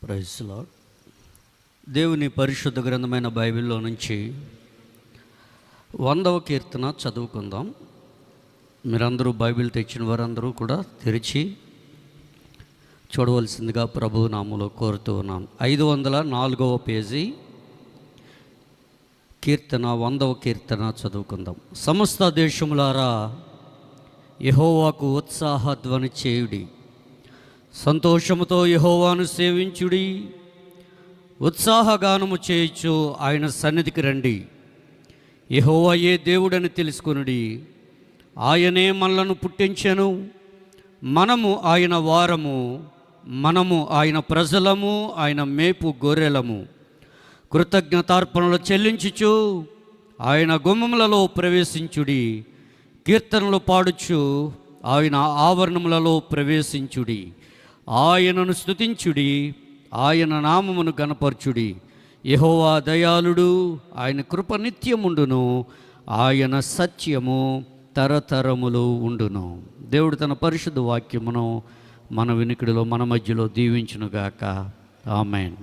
Praise lord. దేవుని పరిశుద్ధ గ్రంథమైన బైబిల్లో నుంచి 100వ కీర్తన చదువుకుందాం. మీరందరూ బైబిల్ తెచ్చిన వారందరూ కూడా తెరిచి చూడవలసిందిగా ప్రభు నామములో కోరుతూ ఉన్నాం. 504వ పేజీ కీర్తన 100వ కీర్తన చదువుకుందాం. సమస్త దేశములారా యెహోవాకు ఉత్సాహధ్వని చేయుడి, సంతోషముతో యెహోవాను సేవించుడి. ఉత్సాహగానము చేయుచు ఆయన సన్నిధికి రండి. యెహోవాయే దేవుడని తెలుసుకొనుడి. ఆయనే మనలను పుట్టించెను, మనము ఆయన వారము, మనము ఆయన ప్రజలము, ఆయన మేపు గొర్రెలము. కృతజ్ఞతార్పణలు చెల్లించుచు ఆయన గుమ్మములలో ప్రవేశించుడి. కీర్తనలు పాడుచు ఆయన ఆవరణములలో ప్రవేశించుడి. ఆయనను స్తుతించుడి, ఆయన నామమును గణపరచుడి. యెహోవా దయాళుడు, ఆయన కృప నిత్యముండును, ఆయన సత్యము తరతరములు ఉండును. దేవుడు తన పరిశుద్ధ వాక్యమును మన వినికిడిలో మన మధ్యలో దీవించునుగాక. ఆమేన్.